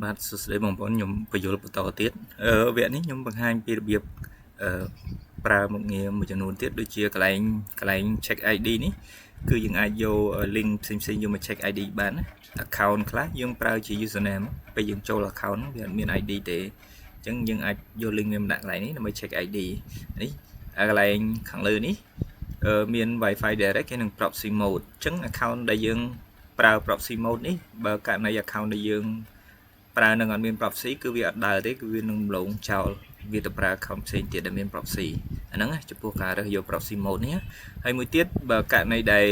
បាទសួស្តីបងប្អូនខ្ញុំបញ្យល់បន្តទៀតវគ្គនេះខ្ញុំបង្ហាញពីរបៀបប្រើមុខងារមួយចំនួនទៀតដូចជាកន្លែង check ID នេះគឺយើងអាចយក link ផ្សេងយកមក check ID បានណា account ខ្លះយើងប្រើជា username ពេលយើងចូល account វាអត់មាន ID ទេអញ្ចឹងយើងអាចយក link វាមកដាក់កន្លែងនេះដើម្បី check ID នេះកន្លែងខាងលើនេះមាន Wi-Fi direct ហើយនិង proxy mode អញ្ចឹង account ដែលយើងប្រើ proxy mode នេះបើករណី account ដែលយើងប្រើនឹងអត់មាន proxy គឺវាអត់ដើរទេគឺវានឹងម្លងចោលវាទៅប្រើ account ផ្សេងទៀតដែលមាន proxy អាហ្នឹងចំពោះការរើសយក proxy mode នេះហើយមួយទៀតបើករណីដែល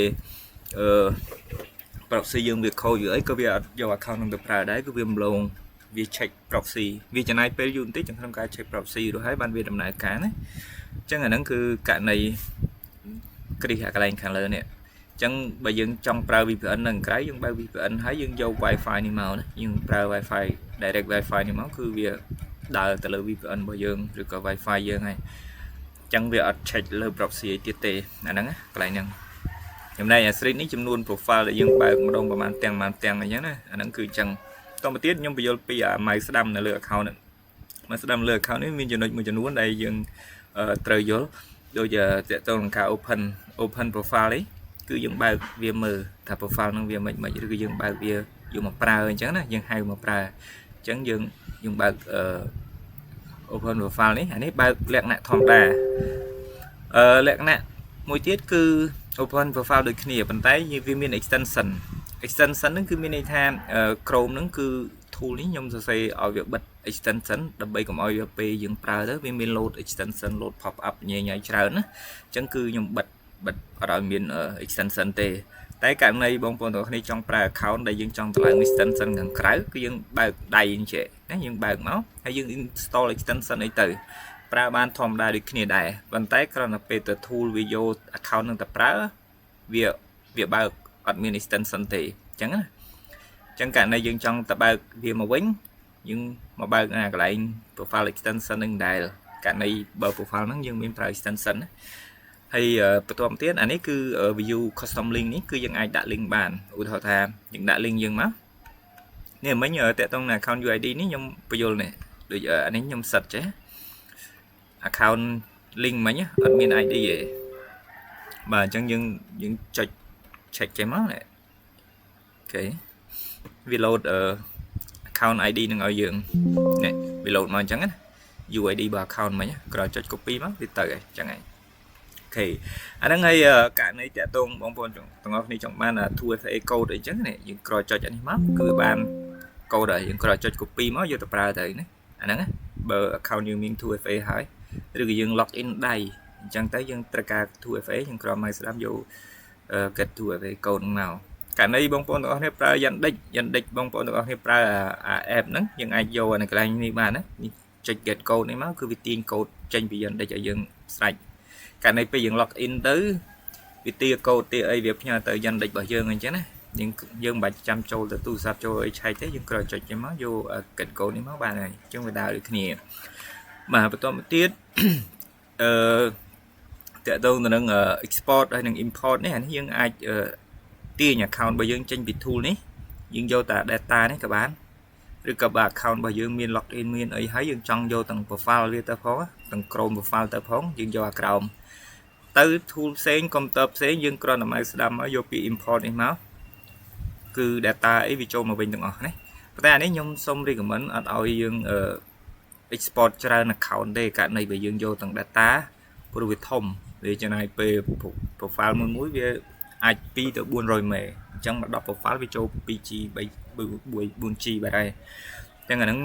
proxy យើងវាខូចឬអីក៏វាអត់យក account នឹងទៅប្រើដែរគឺវាម្លងវា check proxy វាចំណាយពេលយូរបន្តិចក្នុងការ check proxy រួចហើយបានវាដំណើរការណាអញ្ចឹងអាហ្នឹងគឺករណីគ្រីសកន្លែងខាងលើនេះអញ្ចឹងបើយើងចង់ប្រើ VPN នៅក្រៅយើងបើក VPN ហើយយើងយក Wi-Fi នេះមកណាយើងប្រើ Wi-Fi direct Wi-Fi នេះមកគឺវាដើរទៅលើ VPN របស់យើងឬក៏ Wi-Fi យើងហើយអញ្ចឹងវាអត់ check លើ proxy អីទៀតទេអាហ្នឹងកន្លែងហ្នឹងចំណែកអា street នេះចំនួន profile ដែលយើងបើកម្ដងប្រហែលទាំងអញ្ចឹងណាអាហ្នឹងគឺអញ្ចឹងតទៅទៀតខ្ញុំបញ្យល់ពីម៉ៅស្ដាំនៅលើ account នេះម៉ៅស្ដាំលើ account នេះមានចំណុចមួយចំនួនដែលយើងត្រូវយល់ដូចតើតើនឹងការ open profile នេះគឺយើងបើកវាមើលថា profile នឹងវាមិនឬក៏យើងបើកវាយកមកប្រើអញ្ចឹងណាយើងហៅមកប្រើអញ្ចឹងយើងបើកopen profile នេះអានេះបើកលក្ខណៈធម្មតាលក្ខណៈមួយទៀតគឺ open profile ដូចគ្នាប៉ុន្តែវាមាន extension ហ្នឹងគឺមានន័យថា Chrome ហ្នឹងគឺ tool នេះខ្ញុំសរសេរឲ្យវាបិទ extension ដើម្បីកុំឲ្យវាពេលយើងប្រើទៅវាមាន load extension load pop up ញ៉ៃច្រើនណាអញ្ចឹងគឺខ្ញុំបិទអត់ឲ្យមាន extension ទេតែករណីបងប្អូនទាំងគ្នាចង់ប្រើ account ដែលយើងចង់តម្លើង extension ខាងក្រៅគឺយើងបើកដៃអញ្ចឹងណាយើងបើកមកហើយយើង install extension អីទៅប្រើបានធម្មតាដូចគ្នាដែរប៉ុន្តែគ្រាន់តែពេលទៅ tool វាយក account នឹងទៅប្រើវាបើកអត់មាន extension ទេអញ្ចឹងណាអញ្ចឹងករណីយើងចង់ទៅបើកវាមកវិញយើងមកបើកកន្លែង profile extension នឹងដែរករណីបើ profile ហ្នឹងយើងមានប្រើ extension ណាហើយបន្ទាប់ទៀតអានេះគឺ view custom link នេះគឺយើងអាចដាក់ link បានឧទាហរណ៍ថាយើងដាក់ link យើងមកនេះមិញតើតង account UID នេះខ្ញុំបញ្យល់នេះដូចអានេះខ្ញុំសិតចេះ account link មិញអត់មាន ID ទេបាទអញ្ចឹងយើងចុច check ចេះមកអូខេវា load account ID នឹងឲ្យយើងនេះវា load មកអញ្ចឹងណា UID របស់ account មិញក្រោយចុច copy មកវាទៅអញ្ចឹងហើយអូខេអាហ្នឹងហើយករណីតាក់ទងបងប្អូនទាំងអស់គ្នាចង់បាន 2FA code អីចឹងណាយើងក្រោយចុចអានេះមកគឺបាន code ហើយយើងក្រោយចុច copy មកយកទៅប្រើទៅណាអាហ្នឹងបើ account យើងមាន 2FA ហើយឬក៏យើង log in ដៃអញ្ចឹងទៅយើងត្រូវការ 2FA យើងគ្រាន់មកស្ដាប់យក get 2FA code មកករណីបងប្អូនទាំងអស់គ្នាប្រើ Yandex បងប្អូនទាំងអស់គ្នាប្រើ app ហ្នឹងយើងអាចយកនៅកន្លែងនេះបានណាចុច get code នេះមកគឺវាទាញ code ចេញពី Yandex ឲ្យយើងស្រេចករណីពេលយើង log in ទៅវាទា code ទាអីវាផ្ញើទៅ Yandex របស់យើងអញ្ចឹងណាយើងមិនបាច់ចាំចូលទៅទូរស័ព្ទចូលអីឆែកទេយើងគ្រាន់ចុចចេញមកយក get code នេះមកបានហើយអញ្ចឹងវាដើរដូចគ្នាបាទបន្តមកទៀតតើតើទៅនឹង export ហើយនឹង import នេះអានេះយើងអាចទាញ account របស់យើងចេញពី tool នេះយើងយកតែ data នេះក៏បានឬក៏បើ account របស់យើងមាន login មានអីហើយយើងចង់យកទាំង profile វាទៅផងទាំង Chrome profile ទៅផងយើងយកអាក្រោមទៅ tool ផ្សេង computer ផ្សេងយើងគ្រាន់តែមកស្ដាំមកយកពី import នេះមកគឺ data អីវាចូលមកវិញទាំងអស់ណាប៉ុន្តែអានេះខ្ញុំសូម recommend អត់ឲ្យយើង export ច្រើន account ទេករណីបើយើងយកទាំង data ព្រោះវាធំវាចំណាយពេល profile មួយវាអាច2ទៅ400 MB អញ្ចឹងមក10 profile វាចូល 2G 4G បាទហើយអញ្ចឹងអាហ្នឹង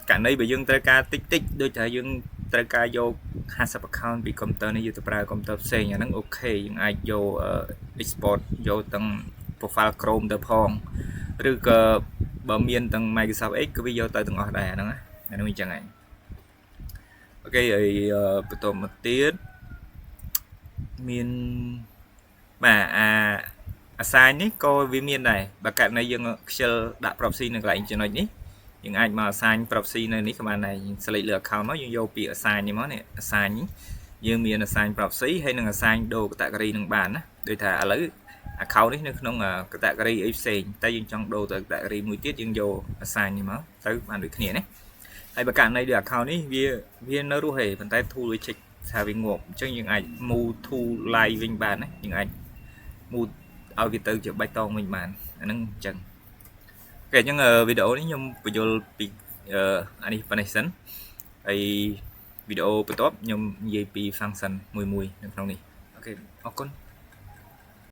ករណីបើយើងត្រូវការតិចដូចថាយើងត្រូវការយក50 account ពី computer នេះយកទៅប្រើ computer ផ្សេងអាហ្នឹងអូខេយើងអាចយក export យកទាំង profile Chrome ទៅផងឬក៏បើមានទាំង Microsoft Edge ក៏វាយកទៅទាំងអស់ដែរហ្នឹងណាអាហ្នឹងអញ្ចឹងហើយអូខេហើយបន្តមកទៀតមានបាទassign នេះក៏វាមានដែរបើករណីយើងខ្ជិលដាក់ proxy នៅកន្លែងចំណុចនេះយើងអាចមក assign proxy នៅនេះក៏បានដែរយើង select លើ account មកយើងយកពាក្យ assign នេះមកនេះ assign យើងមាន assign proxy ហើយនឹង assign do category នឹងបានណាដូចថាឥឡូវ account នេះនៅក្នុង category អីផ្សេងតែយើងចង់ដូរទៅ category មួយទៀតយើងយក assign នេះមកទៅបានដូចគ្នាណាហើយបើករណីដូច account នេះវានៅរស់ទេប៉ុន្តែ tool វា check ថាវាងាប់អញ្ចឹងយើងអាច move tool live វិញបានណាយើងអាច move ឲ្យវាទៅជាបៃតងវិញបានអាហ្នឹងអញ្ចឹងអូខេអញ្ចឹងវីដេអូនេះខ្ញុំបញ្យល់ពីអានេះប៉ុណ្ណេះសិនហើយវីដេអូបន្ទាប់ខ្ញុំនិយាយពី function មួយនៅក្នុងនេះអូខេអរគុណ